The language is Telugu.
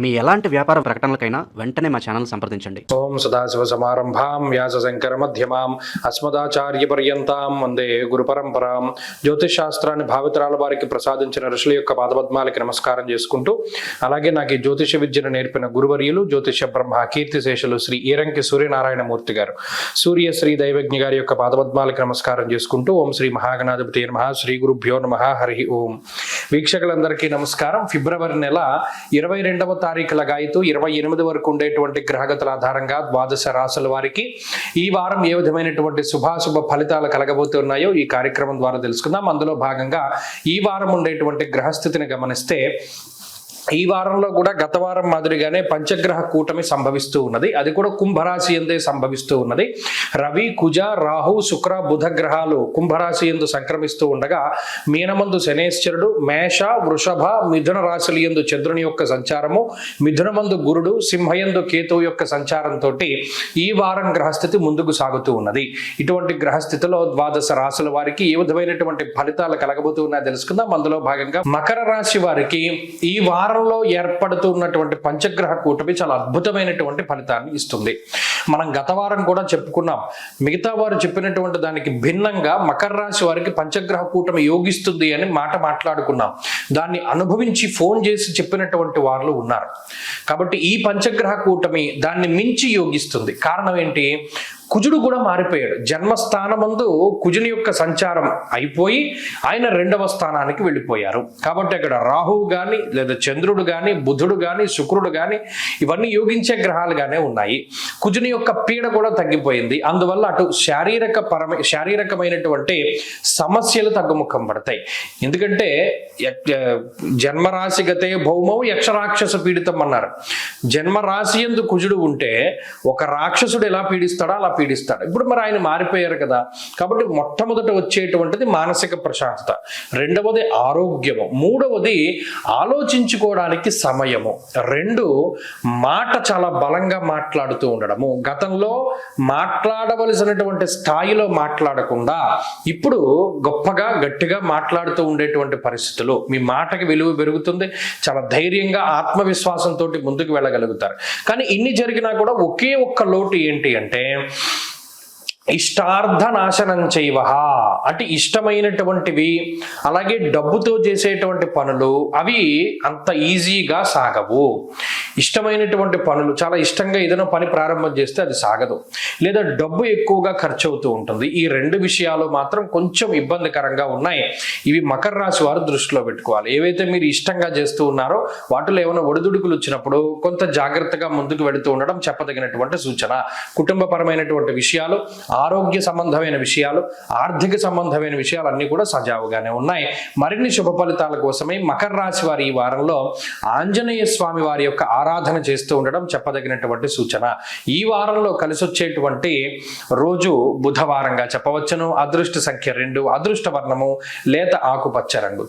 మీ ఎలాంటి వ్యాపార ప్రకటనలకైనా వెంటనే మా ఛానల్ సంప్రదించండి. ఓం సదాశివ సమారంభాం వ్యాస శంకర మధ్యమాం అస్మదాచార్య పర్యంతాం వందే గురు పరంపరాం. జ్యోతిష్ శాస్త్రాన్ని భావితరాల వారికి ప్రసాదించిన ఋషుల యొక్క పాదపద్మాలకి నమస్కారం చేసుకుంటూ, అలాగే నాకు ఈ జ్యోతిష విద్యను నేర్పిన గురువర్యులు జ్యోతిష బ్రహ్మ కీర్తిశేషులు శ్రీ ఈరంకి సూర్యనారాయణమూర్తి గారు, సూర్యశ్రీ దైవజ్ఞ గారి యొక్క పాదపద్మాలకి నమస్కారం చేసుకుంటూ, ఓం శ్రీ మహాగణాధిపతి నమః, శ్రీ గురుభ్యో నమః, హరి ఓం. వీక్షకులందరికీ నమస్కారం. ఫిబ్రవరి నెల 22వ తారీఖు లగాయితూ 28 వరకు ఉండేటువంటి గ్రహగతుల ఆధారంగా ద్వాదశ రాశుల వారికి ఈ వారం ఏ విధమైనటువంటి శుభాశుభ ఫలితాలు కలగబోతున్నాయో ఈ కార్యక్రమం ద్వారా తెలుసుకుందాం. అందులో భాగంగా ఈ వారం ఉండేటువంటి గ్రహస్థితిని గమనిస్తే, ఈ వారంలో కూడా గత వారం మాదిరిగానే పంచగ్రహ కూటమి సంభవిస్తూ ఉన్నది. అది కూడా కుంభరాశి ఎందే సంభవిస్తూ ఉన్నది. రవి, కుజ, రాహు, శుక్ర, బుధ గ్రహాలు కుంభరాశి ఎందు సంక్రమిస్తూ ఉండగా, మీనమందు శనేశ్వరుడు, మేష, వృషభ, మిథున రాశుల యందు చంద్రుని యొక్క సంచారము, మిథునమందు గురుడు, సింహయందు కేతువు యొక్క సంచారంతో ఈ వారం గ్రహస్థితి ముందుకు సాగుతూ ఉన్నది. ఇటువంటి గ్రహస్థితిలో ద్వాదశ రాశుల వారికి ఏ విధమైనటువంటి ఫలితాలు కలగబోతూ ఉన్నాయో తెలుసుకుందాం. అందులో భాగంగా మకర రాశి వారికి ఈ వారంలో ఏర్పడుతున్నటువంటి పంచగ్రహ కూటమి చాలా అద్భుతమైనటువంటి ఫలితాన్ని ఇస్తుంది. మనం గత వారం కూడా చెప్పుకున్నాం. మిగతా వారు చెప్పినటువంటి దానికి భిన్నంగా మకర రాశి వారికి పంచగ్రహ కూటమి యోగిస్తుంది అని మాట్లాడుకున్నాం. దాన్ని అనుభవించి ఫోన్ చేసి చెప్పినటువంటి వాళ్ళు ఉన్నారు. కాబట్టి ఈ పంచగ్రహ కూటమి దాన్ని మించి యోగిస్తుంది. కారణం ఏంటి? కుజుడు కూడా మారిపోయాడు. జన్మస్థానమందు కుజుని యొక్క సంచారం అయిపోయి ఆయన 2వ స్థానానికి వెళ్ళిపోయారు. కాబట్టి అక్కడ రాహువు కానీ, లేదా చంద్రుడు కానీ, బుధుడు కానీ, శుక్రుడు కానీ, ఇవన్నీ యోగించే గ్రహాలుగానే ఉన్నాయి. కుజుని యొక్క పీడ కూడా తగ్గిపోయింది. అందువల్ల అటు శారీరకమైనటువంటి సమస్యలు తగ్గుముఖం పడతాయి. ఎందుకంటే జన్మరాశిగతే భౌమౌ యక్షరాక్షస పీడితం అన్నారు. జన్మరాశి యందు కుజుడు ఉంటే ఒక రాక్షసుడు ఎలా పీడిస్తాడో అలా పీడిస్తాడు. ఇప్పుడు మరి ఆయన మారిపోయారు కదా. కాబట్టి మొట్టమొదట వచ్చేటువంటిది మానసిక ప్రశాంతత, రెండవది ఆరోగ్యము, మూడవది ఆలోచించుకోవడానికి సమయము, 2 మాట చాలా బలంగా మాట్లాడుతూ ఉండడము. గతంలో మాట్లాడవలసినటువంటి స్థాయిలో మాట్లాడకుండా ఇప్పుడు గొప్పగా గట్టిగా మాట్లాడుతూ ఉండేటువంటి పరిస్థితులు. మీ మాటకి విలువ పెరుగుతుంది. చాలా ధైర్యంగా ఆత్మవిశ్వాసంతో ముందుకు వెళ్ళగలుగుతారు. కానీ ఇన్ని జరిగినా కూడా ఒకే ఒక్క లోటు ఏంటి అంటే, ఇష్టార్థ నాశనం చేయవ, అంటే ఇష్టమైనటువంటివి అలాగే డబ్బుతో చేసేటువంటి పనులు అవి అంత ఈజీగా సాగవు. ఇష్టమైనటువంటి పనులు, చాలా ఇష్టంగా ఏదైనా పని ప్రారంభం చేస్తే అది సాగదు, లేదా డబ్బు ఎక్కువగా ఖర్చు అవుతూ ఉంటుంది. ఈ 2 విషయాలు మాత్రం కొంచెం ఇబ్బందికరంగా ఉన్నాయి. ఇవి మకర రాశి వారు దృష్టిలో పెట్టుకోవాలి. ఏవైతే మీరు ఇష్టంగా చేస్తూ ఉన్నారో వాటిలో ఏమైనా ఒడిదుడుకులు వచ్చినప్పుడు కొంత జాగ్రత్తగా ముందుకు వెళుతూ ఉండడం చెప్పదగినటువంటి సూచన. కుటుంబపరమైనటువంటి విషయాలు, ఆరోగ్య సంబంధమైన విషయాలు, ఆర్థిక సంబంధమైన విషయాలు అన్నీ కూడా సజావుగానే ఉన్నాయి. మరిన్ని శుభ ఫలితాల కోసమై మకర రాశి వారి ఈ వారంలో ఆంజనేయ స్వామి వారి యొక్క ఆరాధన చేస్తూ ఉండడం చెప్పదగినటువంటి సూచన. ఈ వారంలో కలిసి వచ్చేటువంటి రోజు బుధవారంగా చెప్పవచ్చును. అదృష్ట సంఖ్య 2, అదృష్ట వర్ణము లేత ఆకుపచ్చ రంగు.